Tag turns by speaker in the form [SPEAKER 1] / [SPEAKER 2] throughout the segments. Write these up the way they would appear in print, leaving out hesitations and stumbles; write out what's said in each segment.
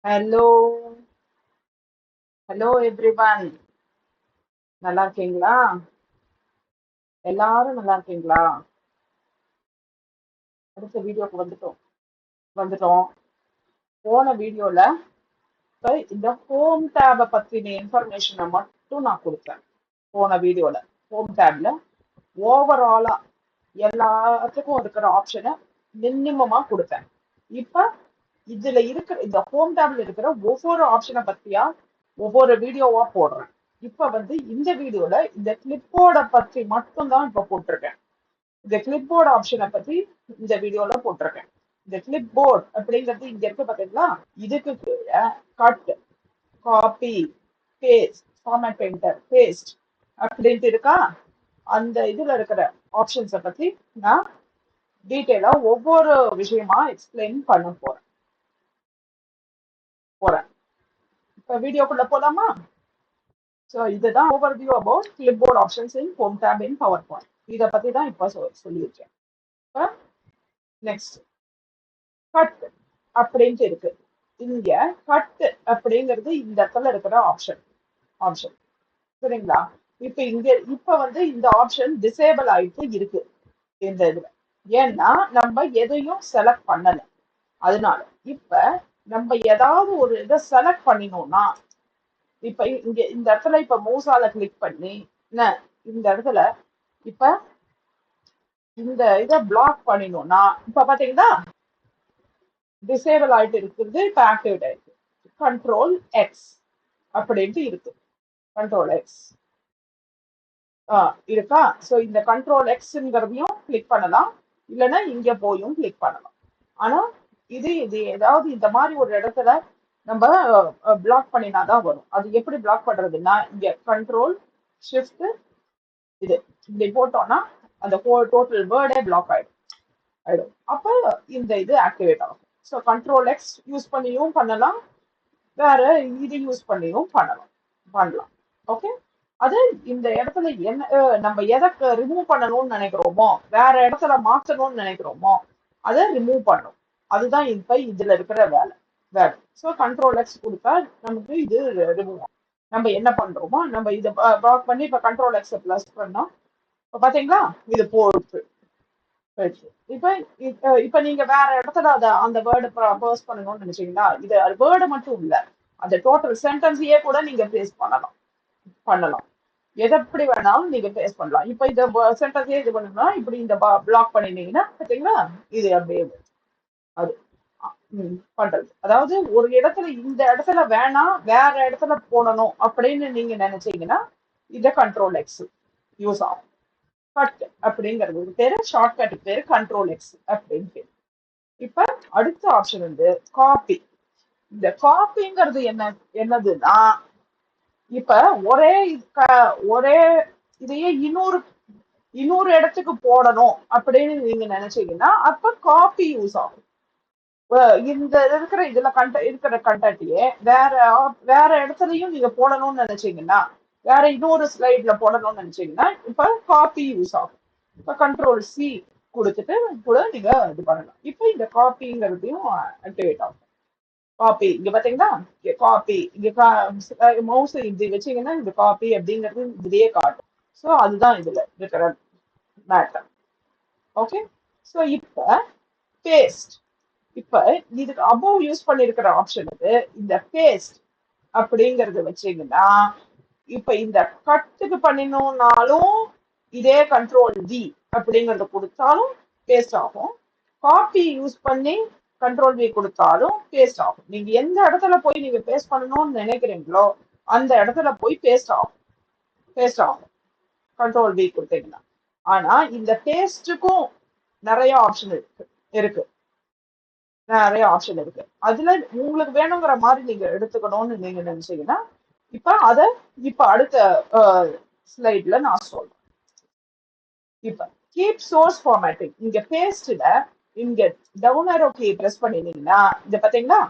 [SPEAKER 1] Hello, hello everyone. நல்லா இருக்கீங்களா? எல்லாரும் நல்லா இருக்கீங்களா? அடுத்த வீடியோக்கு வந்துட்டோம். போன வீடியோல இந்த ஹோம் டேப பத்தின இன்ஃபர்மேஷனை மட்டும் நான் கொடுத்தேன். போன வீடியோல ஹோம் டேப்ல ஓவராலா எல்லாத்துக்கும் இருக்கிற ஆப்ஷனை மினிமமா கொடுத்தேன். இப்ப இதுல இருக்கிற இந்த ஹோம் டேப்ல இருக்கிற ஒவ்வொரு ஆப்ஷனை பத்தியா ஒவ்வொரு வீடியோவா போடுறேன். இப்ப இந்த வீடியோல இந்த கிளிப்போர்ட பத்தி மட்டும் தான் இப்ப போட்டிருக்கேன். இந்த கிளிப்போர்ட் ஆப்ஷனை பத்தி இந்த வீடியோல போட்டிருக்கேன். இந்த கிளிப் போர்ட் அப்படிங்கிறது இங்க இருக்கு பாத்தீங்களா? இதுக்கு கீழே cut, copy, paste, format painter, paste அப்படின்ட்டு இருக்கா? அந்த இதுல இருக்கிற ஆப்ஷன்ஸை பத்தி நான் டீட்டெயிலா ஒவ்வொரு விஷயமா எக்ஸ்பிளைன் பண்ண போறேன். இப்ப வீடியோக்குள்ள போலாமா? ஸோ இதுதான் overview about clipboard options in home tape in power point. இதை பத்தி தான் இப்ப சொல்லியிருக்கேன். இப்ப நெக்ஸ்ட் கட் அப்படின்ட்டு இருக்கு. இங்க கட் அப்படிங்கிறது இந்த இடத்துல இருக்கிற ஆப்ஷன் சரிங்களா? இப்ப இந்த ஆப்ஷன் டிசேபிள் ஆயிட்டு இருக்கு இந்த இதுல. ஏன்னா நம்ம எதையும் செலக்ட் பண்ணல. அதனால இப்ப நம்ம ஏதாவது ஒரு இதை செலக்ட் பண்ணினோம்னா இப்ப இங்க இந்த இடத்துல இப்ப மூசால கிளிக் பண்ணி இந்த இடத்துல இப்ப இந்த இதை பிளாக் பண்ணினோம்னா இப்ப பாத்தீங்கன்னா டிசேபிள் ஆயிட்டு இருக்கிறது, இப்ப ஆக்டிவேட் ஆயிருக்கு. கண்ட்ரோல் எக்ஸ் அப்படின்ட்டு இருக்கு. கண்ட்ரோல் எக்ஸ் இருக்கா? சோ இந்த கண்ட்ரோல் எக்ஸ்ங்கிறதையும் கிளிக் பண்ணலாம், இல்லைன்னா இங்க போயும் கிளிக் பண்ணலாம். ஆனா இது இது ஏதாவது இந்த மாதிரி ஒரு இடத்துல நம்ம பிளாக் பண்ணினாதான் வரும். அது எப்படி பிளாக் பண்றதுன்னா இங்க கண்ட்ரோல் ஷிஃப்ட் இது இப்படி போட்டோம்னா அந்த டோட்டல் வேர்டே பிளாக் ஆயிடும். அப்ப இந்த இது ஆக்டிவேட் ஆகும். ஸோ கண்ட்ரோல் எக்ஸ் யூஸ் பண்ணியும் பண்ணலாம், வேற இது யூஸ் பண்ணியும் பண்ணலாம். ஓகே, அது இந்த இடத்துல என்ன நம்ம எதை ரிமூவ் பண்ணணும்னு நினைக்கிறோமோ, வேற இடத்துல மாற்றணும்னு நினைக்கிறோமோ அதை ரிமூவ் பண்ணும். அதுதான் இப்ப இதுல இருக்கிற வேலை. ஸோ கண்ட்ரோல் எக்ஸ் கொடுத்தா நமக்கு இது ரிமூவ் ஆகும். நம்ம என்ன பண்றோமோ நம்ம இதை பிளாக் பண்ணி இப்ப கண்ட்ரோல் எக்ஸ் பிளஸ் பண்ணோம். இப்ப பாத்தீங்களா இது போயிடுச்சு. இப்ப இப்ப நீங்க வேற இடத்துல அந்த வேர்டு பேஸ்ட் பண்ணணும்னு நினைச்சீங்கன்னா இது வேர்டு மட்டும் இல்ல, அந்த டோட்டல் சென்டென்ஸையே கூட நீங்க பேஸ்ட் பண்ணலாம். எது எப்படி வேணாலும் நீங்க பேஸ்ட் பண்ணலாம். இப்ப இந்த சென்டென்ஸையே இது பண்ணணும்னா இப்படி இந்த பிளாக் பண்ணிட்டீங்கன்னா பாத்தீங்களா இது அப்படியே அது பண்றது. அதாவது ஒரு இடத்துல இந்த இடத்துல வேணாம் வேற இடத்துல போடணும் அப்படின்னு நீங்க நினைச்சீங்கன்னா இந்த கண்ட்ரோல் எக்ஸ் யூஸ் ஆகும். கட் அப்படிங்கிறது பேரு, ஷார்ட்கட் பேரு கண்ட்ரோல் எக்ஸ் அப்படின்னு பேரு. இப்ப அடுத்த ஆப்ஷன் காப்பி. இந்த காப்பிங்கிறது என்னதுன்னா இப்ப ஒரே இதையே இன்னொரு இடத்துக்கு போடணும் அப்படின்னு நீங்க நினைச்சீங்கன்னா அப்ப காப்பி யூஸ் ஆகும். இந்த இதுல இருக்கிற கண்டென்ட்லயே வேற இடத்துலயும் நீங்க போடணும்னு நினைச்சீங்கன்னா, வேற இன்னொரு ஸ்லைட்ல போடணும்னு நினைச்சீங்கன்னா இப்ப காப்பி யூஸ் ஆகும். இப்ப கண்ட்ரோல் சி கொடுத்துட்டு கூட நீங்க இது பண்ணலாம். இப்ப இந்த காப்பிங்கிறதையும் ஆக்டிவேட் ஆகும். காப்பி இங்க பாத்தீங்கன்னா காப்பி இங்க மவுஸ் இப்படி வச்சீங்கன்னா இந்த காப்பி அப்படிங்கிறது இதுலயே காட்டும். சோ அதுதான் இதுல இருக்கிற மேட்டர். ஓகே, சோ இப்ப பேஸ்ட். இப்ப இதுக்கு அபோவ் யூஸ் பண்ணிருக்கிற ஆப்ஷனுக்கு இந்த பேஸ்ட் அப்படிங்கறது வச்சீங்கன்னா இப்ப இந்த கட்டுக்கு பண்ணினோம்னாலும் இதே கண்ட்ரோல் வி அப்படிங்கறத கொடுத்தாலும் பேஸ்ட் ஆகும். காப்பி யூஸ் பண்ணி கண்ட்ரோல் வி கொடுத்தாலும் பேஸ்ட் ஆகும். நீங்க எந்த இடத்துல போய் நீங்க பேஸ்ட் பண்ணணும்னு நினைக்கிறீங்களோ அந்த இடத்துல போய் பேஸ்ட் ஆகும் கண்ட்ரோல் வி கொடுத்தீங்கன்னா. ஆனா இந்த பேஸ்டுக்கும் நிறைய ஆப்ஷன் இருக்கு. அதுல உங்களுக்கு வேணுங்கிற மாதிரி நீங்க எடுத்துக்கணும்னு நீங்க நினைச்சீங்கன்னா இப்ப அடுத்த ஸ்லைட்ல நான் சொல்றேன். இப்ப கீப் சோர்ஸ் ஃபார்மேட்டிங். இங்க பேஸ்ட்ல இங்க டவுன் ஏரோ கீ பிரஸ் பண்ணினீங்கன்னா இந்த பாத்தீங்களா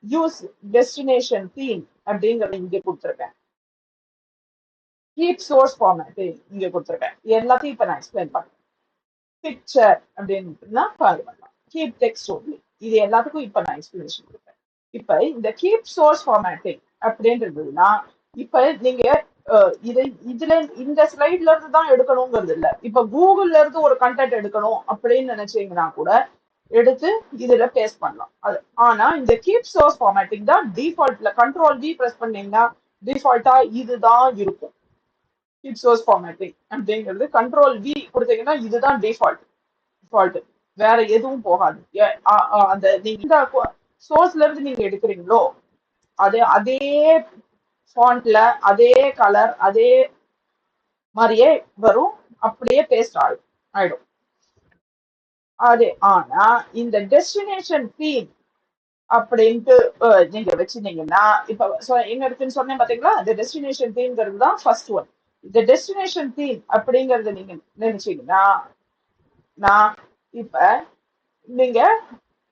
[SPEAKER 1] யூஸ் டெஸ்டினேஷன் தீம் அப்படிங்கறது இங்க கொடுத்துருக்கேன். கீப் சோர்ஸ் ஃபார்மேட்டிங் இங்க கொடுத்துருக்கேன். எல்லாத்தையும் இப்ப நான் எக்ஸ்பிளைன் பண்றேன். பிக்சர் அப்படின்னா பாருங்க, கீப் டெக்ஸ்ட் ஒன்லி, இது எல்லாத்துக்கும் இப்ப நான் எக்ஸ்பிளேஷன் கொடுப்பேன். இப்ப இந்த கீப் சோர்ஸ் ஃபார்மேட்டிங் அப்படின்றதுன்னா இப்ப நீங்க இது இதுல இந்த ஸ்லைட்ல இருந்து தான் எடுக்கணுங்கிறது இல்ல. இப்ப கூகுள்ல இருந்து ஒரு கண்டென்ட் எடுக்கணும் அப்படின்னு நினைச்சீங்கன்னா கூட எடுத்து இதுல பேஸ்ட் பண்ணலாம். அது ஆனா இந்த கீப் சோர்ஸ் ஃபார்மேட்டிங் தான் டிஃபால்ட்ல கண்ட்ரோல் வி பிரஸ் பண்ணீங்கன்னா டிஃபால்ட்டா இதுதான் இருக்கும். கீப் சோர்ஸ் ஃபார்மேட்டிங் அப்படிங்கிறது கண்ட்ரோல் வி கொடுத்தீங்கன்னா இதுதான் டிஃபால்ட். வேற எதுவும் போகாது. அந்த நீங்க சோர்ஸ்ல இருந்து நீங்க எடுக்கிறீங்களோ அதே ஃபாண்ட்ல அதே கலர் அதே மாதிரியே வரும். அப்படியே பேஸ்ட் ஆயிடும். அது ஆனா இந்த டெஸ்டினேஷன் தீம் அப்படின்ட்டு நீங்க வச்சிருந்தீங்கன்னா இப்ப எங்க இருக்குன்னு சொன்னேன் பாத்தீங்களா, இந்த டெஸ்டினேஷன் தீம்ங்கிறது தான் ஃபர்ஸ்ட் ஒன். இந்த டெஸ்டினேஷன் தீம் அப்படிங்கறத நீங்க நினைச்சீங்கன்னா நான் இப்ப நீங்க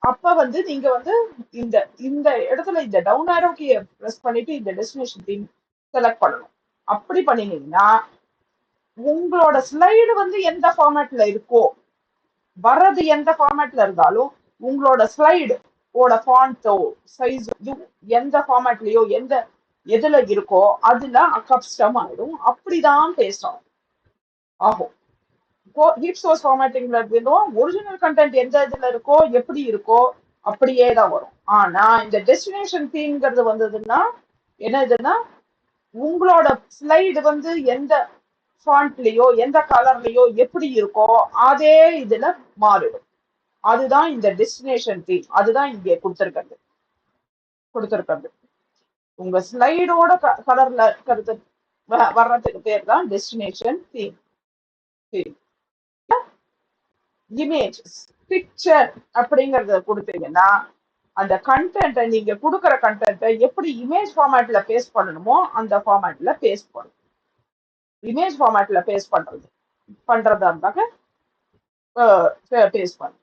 [SPEAKER 1] அப்ப வந்து நீங்க வந்து இந்த இந்த இடத்துல இந்த டவுன் ஆரோ கீயை பிரஸ் பண்ணிட்டு இந்த டெஸ்டினேஷன் தீம் செலக்ட் பண்ணணும். அப்படி பண்ணினீங்கன்னா உங்களோட ஸ்லைடு வந்து எந்த ஃபார்மேட்ல இருக்கோ வர்றது எந்த ஃபார்மேட்ல இருந்தாலும் உங்களோட ஸ்லைடு ஓட ஃபாண்டோ சைஸ் எந்த ஃபார்மேட்லயோ எதுல இருக்கோ அதுல கஸ்டம் ஆயிடும். அப்படிதான் பேசும் ஆகும். ஹீப் சோர்ஸ் ஃபார்மேட்டிங்ல இருந்தும் ஒரிஜினல் கண்டென்ட் எந்த இதுல இருக்கோ எப்படி இருக்கோ அப்படியே தான் வரும். ஆனா இந்த டெஸ்டினேஷன் தீம்ங்கிறது வந்ததுன்னா என்ன இதுன்னா உங்களோட ஸ்லைடு வந்து எந்த ஃபாண்ட்லயோ எந்த கலர்லயோ எப்படி இருக்கோ அதே இதுல மாறிடும். அதுதான் இந்த டெஸ்டினேஷன் தீம். அதுதான் இங்க கொடுத்திருக்கிறது. உங்க ஸ்லைடோட கலர்ல இருக்கிறது வர்றதுக்கு பேர் தான் டெஸ்டினேஷன் தீம். இமேஜஸ் பிக்சர் அப்படிங்கறத கொடுத்தீங்கன்னா அந்த கண்டென்ட்டை நீங்க கொடுக்குற கண்டென்ட்டை எப்படி இமேஜ் ஃபார்மேட்ல பேஸ்ட் பண்ணணுமோ அந்த ஃபார்மேட்ல பேஸ்ட் பண்ணணும். இமேஜ் ஃபார்மேட்ல பேஸ்ட் பண்றதா இருந்தாக்க பேஸ்ட் பண்ணணும்.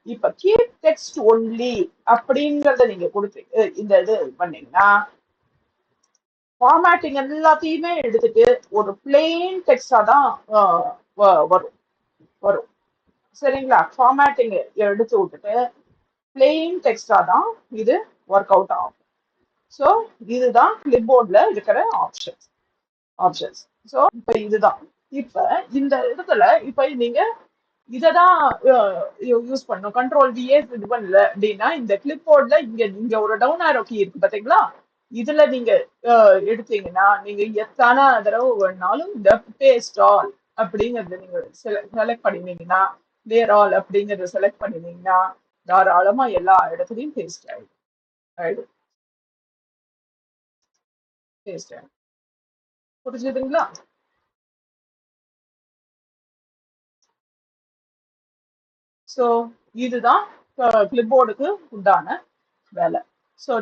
[SPEAKER 1] இப்ப கீப் டெக்ஸ்ட் ஒன்லி அப்படிங்கறத நீங்க கொடுத்து இந்த இது பண்ணீங்கன்னா ஃபார்மேட்டிங் எல்லாத்தையுமே எடுத்துட்டு ஒரு பிளெயின் டெக்ஸ்டா தான் வரும். சரிங்களா? ஃபார்மேட்டிங் எடுத்து விட்டுட்டு பிளெயின் டெக்ஸ்டா தான் இது ஒர்க் அவுட் ஆகும். ஸோ இதுதான் கிளிப்போர்ட்ல இருக்கிற ஆப்ஷன்ஸ். ஸோ இப்ப இதுதான் இப்ப இந்த இடத்துல இப்ப நீங்க இததான் யூஸ் பண்ணும். கண்ட்ரோல் விஏ இது பண்ணல அப்படின்னா இந்த கிளிப்போர்ட்ல இங்க ஒரு டவுன் ஆரோ கீ இருக்கு பாத்தீங்களா, இதுல நீங்க எடுத்தீங்கன்னா நீங்க எத்தனை தடவை வேணாலும் இந்த பேஸ்ட் ஆல் அப்படிங்கறத நீங்க செலக்ட் பண்ணினீங்கன்னா வேர் ஆல் அப்படிங்கறத செலக்ட் பண்ணினீங்கன்னா தாராளமா எல்லா இடத்துலயும் பேஸ்ட் ஆயிடும். பேஸ்ட் ஆயிடும். புரிஞ்சுதுங்களா? ஸோ இதுதான் கிளிப்போர்டுக்கு உண்டான வேலை. ஸோ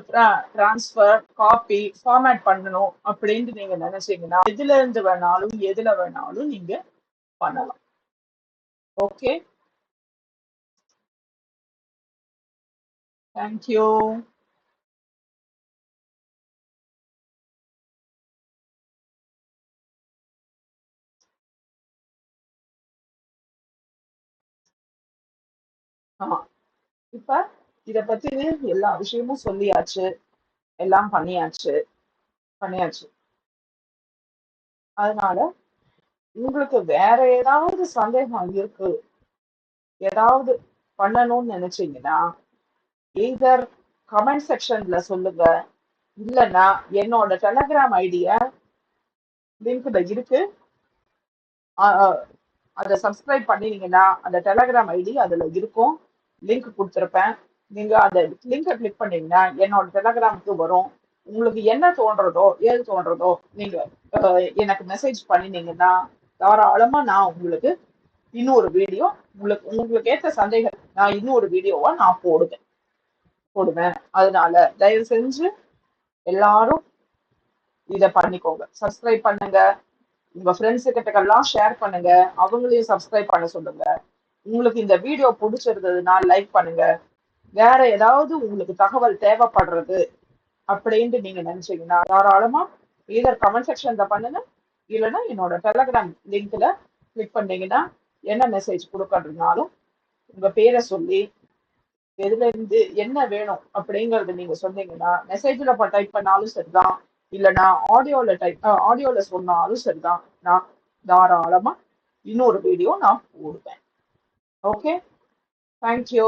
[SPEAKER 1] டிரான்ஸ்ஃபர் காப்பி ஃபார்மேட் பண்ணணும் அப்படின்ட்டு நீங்க நினைச்சீங்கன்னா எதுல இருந்து வேணாலும் எதுல வேணாலும் நீங்க பண்ணலாம். Okay, thank you. ஆமா, இப்ப இத பத்தி எல்லா விஷயமும் சொல்லியாச்சு, எல்லாம் பண்ணியாச்சு. அதனால உங்களுக்கு வேற ஏதாவது சந்தேகம் இருக்கு, ஏதாவது பண்ணணும்னு நினைச்சீங்கன்னா எய்தர் கமெண்ட் செக்ஷன்ல சொல்லுங்க, இல்லைன்னா என்னோட டெலகிராம் ஐடிய லிங்க்ல இருக்கு, அதை சப்ஸ்கிரைப் பண்ணினீங்கன்னா அந்த டெலகிராம் ஐடி அதுல இருக்கும், லிங்க் கொடுத்துருப்பேன். நீங்க அந்த லிங்கை கிளிக் பண்ணீங்கன்னா என்னோட டெலகிராமுக்கு வரும். உங்களுக்கு என்ன தோன்றதோ ஏது தோன்றதோ நீங்க எனக்கு மெசேஜ் பண்ணினீங்கன்னா தாராளமா நான் உங்களுக்கு இன்னொரு வீடியோ உங்களுக்கு ஏற்ற சந்தேகம் நான் இன்னொரு வீடியோவா நான் போடுவேன். அதனால தயவு செஞ்சு எல்லாரும் இத பண்ணிக்கோங்க, சப்ஸ்கிரைப் பண்ணுங்க, உங்க ஃப்ரெண்ட்ஸ் கிட்டக்கெல்லாம் ஷேர் பண்ணுங்க, அவங்களையும் சப்ஸ்கிரைப் பண்ண சொல்லுங்க. உங்களுக்கு இந்த வீடியோ பிடிச்சிருந்ததுன்னா லைக் பண்ணுங்க. வேற ஏதாவது உங்களுக்கு தகவல் தேவைப்படுறது அப்படின்ட்டு நீங்க நினைச்சீங்கன்னா தாராளமா either கமெண்ட் செக்ஷன்ல பண்ணுங்க, இல்லைன்னா என்னோட டெலகிராம் லிங்க்ல கிளிக் பண்ணீங்கன்னா என்ன மெசேஜ் கொடுக்கறதுனாலும் உங்க பேரை சொல்லி எதுல இருந்து என்ன வேணும் அப்படிங்கறது நீங்க சொன்னீங்கன்னா மெசேஜ்ல டைப் பண்ணாலும் சரிதான், இல்லைன்னா ஆடியோல சொன்னாலும் சரிதான். நான் தாராளமா இன்னொரு வீடியோ நான் போடுவேன். Okay, thank you.